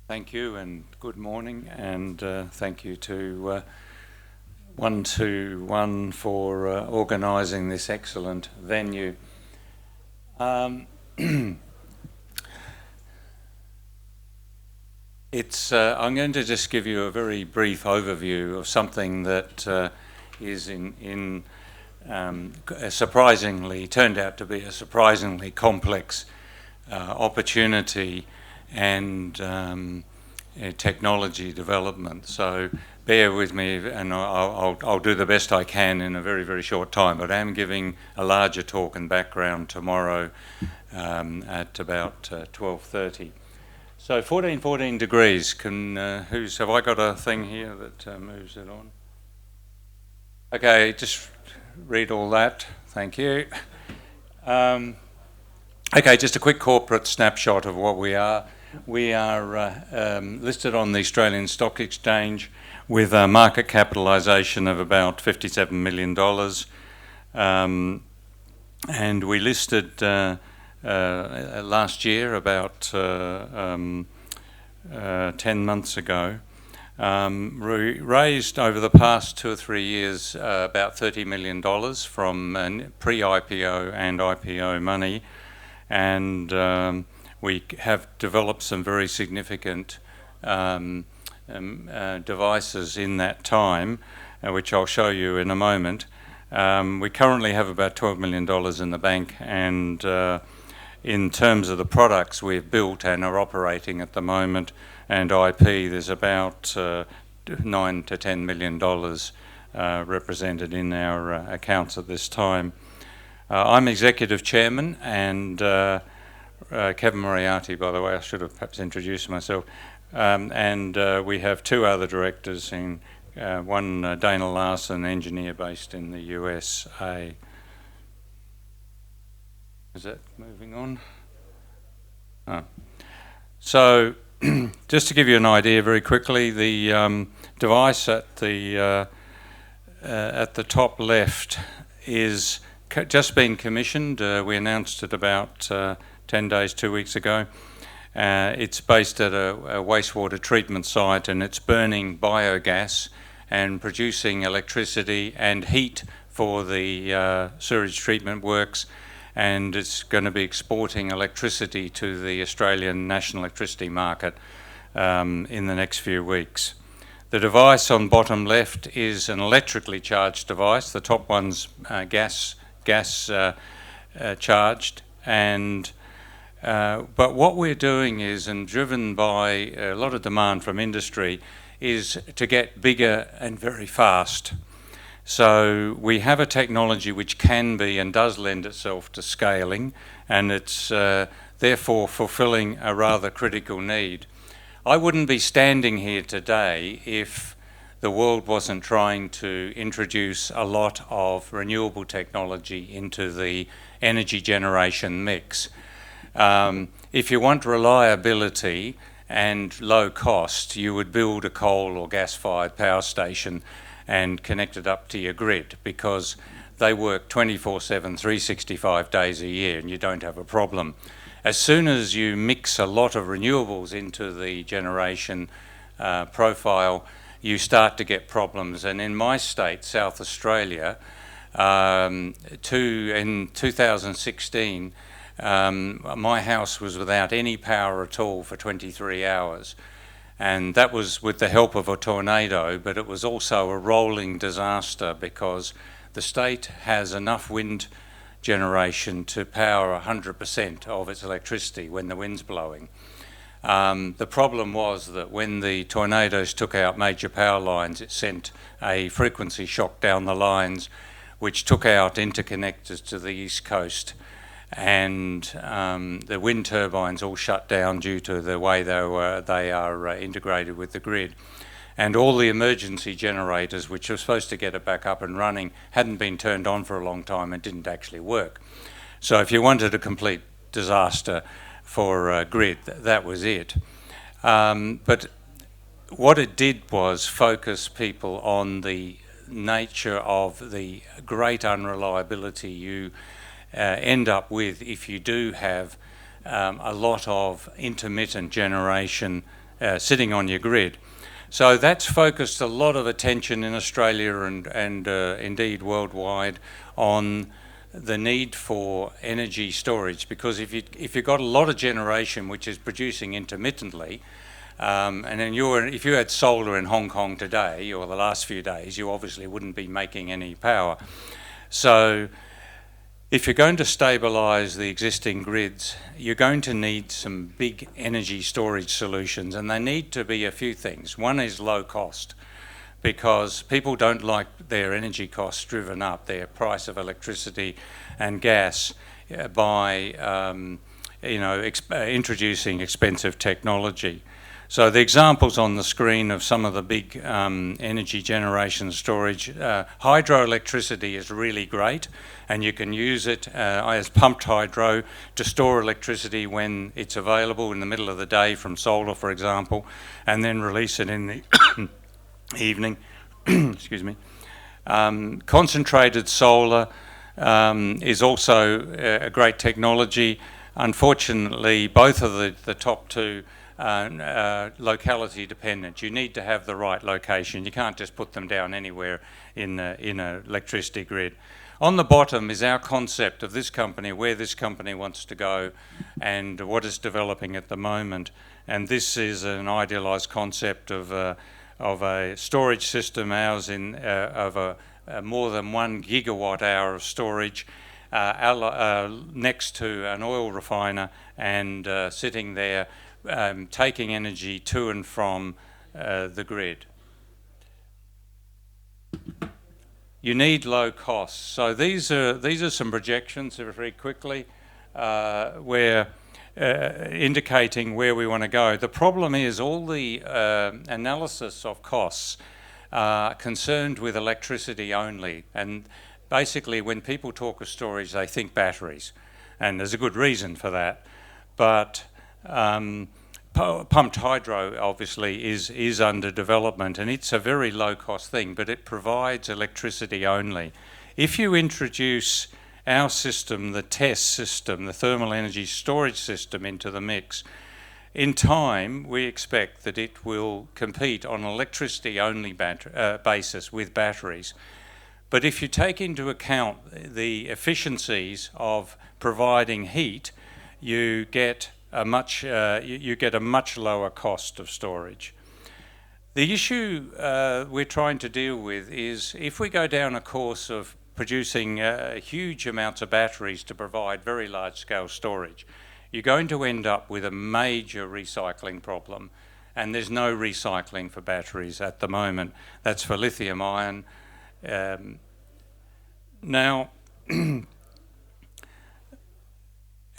Thank you and good morning, and thank you to 121 for organising this excellent venue. I'm going to just give you a very brief overview of something that is turned out to be a surprisingly complex opportunity and technology development. So bear with me, and I'll do the best I can in a very, very short time. But I am giving a larger talk and background tomorrow at about 12:30. So 1414 degrees. Have I got a thing here that moves it on? Okay, just read all that. Thank you. Okay, just a quick corporate snapshot of what we are. We are listed on the Australian Stock Exchange with a market capitalisation of about $57 million. And we listed last year, about 10 months ago. We raised over the past 2 or 3 years about $30 million from pre-IPO and IPO money. And we have developed some very significant devices in that time, which I'll show you in a moment. We currently have about $12 million in the bank, and in terms of the products we've built and are operating at the moment, and IP, there's about $9 to $10 million represented in our accounts at this time. I'm Executive Chairman, and Kevin Moriarty, by the way, I should have perhaps introduced myself. And we have 2 other directors, one Dana Larson, engineer based in the USA. Is that moving on? Oh. So just to give you an idea very quickly, the device at the top left is just been commissioned. We announced it about 10 days, 2 weeks ago. It's based at a wastewater treatment site, and it's burning biogas and producing electricity and heat for the sewage treatment works, and it's going to be exporting electricity to the Australian national electricity market in the next few weeks. The device on bottom left is an electrically charged device. The top one's gas charged, and but what we're doing is, and driven by a lot of demand from industry, is to get bigger and very fast. So we have a technology which can be and does lend itself to scaling, and it's therefore fulfilling a rather critical need. I wouldn't be standing here today if the world wasn't trying to introduce a lot of renewable technology into the energy generation mix. If you want reliability and low cost, you would build a coal or gas-fired power station and connect it up to your grid, because they work 24/7, 365 days a year, and you don't have a problem. As soon as you mix a lot of renewables into the generation profile, you start to get problems. And in my state, South Australia, in 2016, my house was without any power at all for 23 hours. And that was with the help of a tornado, but it was also a rolling disaster, because the state has enough wind generation to power 100% of its electricity when the wind's blowing. The problem was that when the tornadoes took out major power lines, it sent a frequency shock down the lines, which took out interconnectors to the east coast, and the wind turbines all shut down due to the way they are integrated with the grid. And all the emergency generators, which were supposed to get it back up and running, hadn't been turned on for a long time and didn't actually work. So if you wanted a complete disaster for a grid, that was it. But what it did was focus people on the nature of the great unreliability you end up with if you do have a lot of intermittent generation sitting on your grid. So that's focused a lot of attention in Australia and indeed worldwide on the need for energy storage, because if you've got a lot of generation which is producing intermittently, and then if you had solar in Hong Kong today or the last few days, you obviously wouldn't be making any power. So if you're going to stabilise the existing grids, you're going to need some big energy storage solutions, and they need to be a few things. One is low cost, because people don't like their energy costs driven up, their price of electricity and gas, by introducing expensive technology. So the examples on the screen of some of the big energy generation storage, hydroelectricity is really great, and you can use it as pumped hydro to store electricity when it's available in the middle of the day from solar, for example, and then release it in the evening. Excuse me. Concentrated solar is also a great technology. Unfortunately, both of the top two locality dependent. You need to have the right location. You can't just put them down anywhere in an electricity grid. On the bottom is our concept of this company, where this company wants to go and what it's developing at the moment. And this is an idealised concept of a storage system, ours of more than 1 gigawatt hour of storage next to an oil refiner, and sitting there taking energy to and from the grid. You need low costs. So these are some projections very quickly, where indicating where we want to go. The problem is all the analysis of costs are concerned with electricity only, and basically when people talk of storage they think batteries, and there's a good reason for that, but pumped hydro obviously is under development, and it's a very low cost thing, but it provides electricity only. If you introduce our system, the TESS system, the thermal energy storage system, into the mix, in time we expect that it will compete on an electricity only basis with batteries. But if you take into account the efficiencies of providing heat, you get a much lower cost of storage. The issue we're trying to deal with is if we go down a course of producing huge amounts of batteries to provide very large-scale storage, you're going to end up with a major recycling problem, and there's no recycling for batteries at the moment. That's for lithium-ion. Now,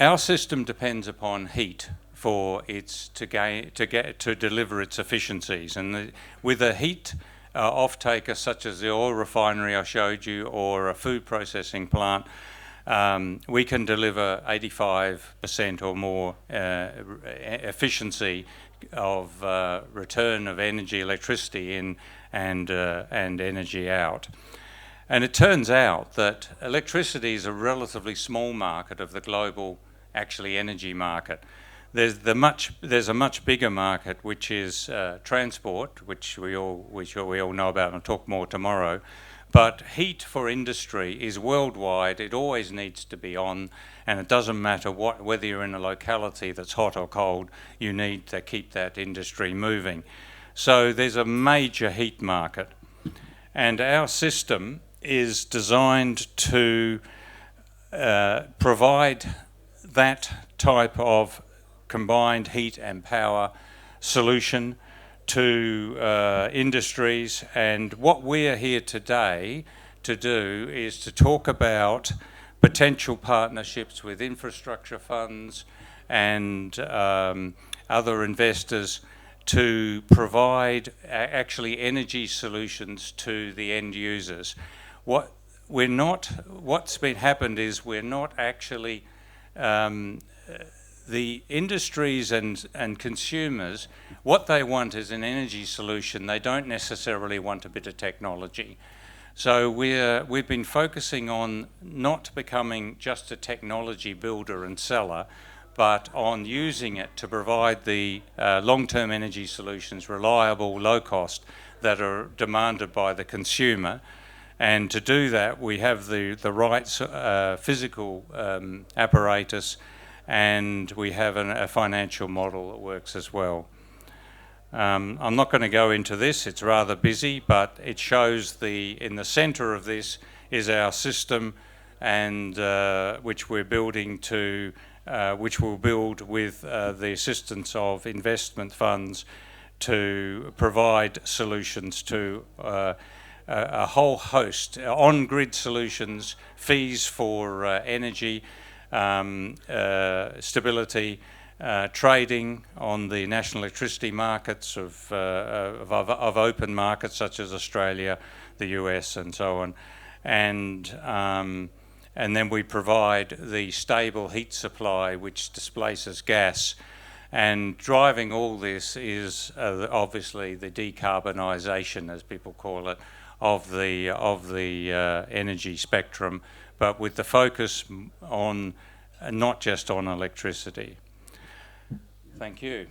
our system depends upon heat for its to deliver its efficiencies, and with a heat off-taker such as the oil refinery I showed you, or a food processing plant, we can deliver 85% or more efficiency of return of energy, electricity in, and energy out. And it turns out that electricity is a relatively small market of the global energy market. There's a much bigger market, which is transport, which we all know about, and I'll talk more tomorrow. But heat for industry is worldwide. It always needs to be on, and it doesn't matter whether you're in a locality that's hot or cold. You need to keep that industry moving. So there's a major heat market, and our system is designed to provide that type of combined heat and power solution to industries. And what we're here today to do is to talk about potential partnerships with infrastructure funds and other investors to provide actually energy solutions to the end users. What's happened is we're not actually the industries and consumers, what they want is an energy solution. They don't necessarily want a bit of technology. So we've been focusing on not becoming just a technology builder and seller, but on using it to provide the long-term energy solutions, reliable, low cost, that are demanded by the consumer. And to do that, we have the right physical apparatus, and we have a financial model that works as well. I'm not going to go into this, it's rather busy, but it shows in the centre of this is our system, and which we're building to, which we'll build with the assistance of investment funds to provide solutions to a whole host, on-grid solutions, fees for energy, stability, trading on the national electricity markets of open markets such as Australia, the US, and so on, and then we provide the stable heat supply which displaces gas. And driving all this is obviously the decarbonisation, as people call it, of the energy spectrum, but with the focus on not just on electricity. Thank you.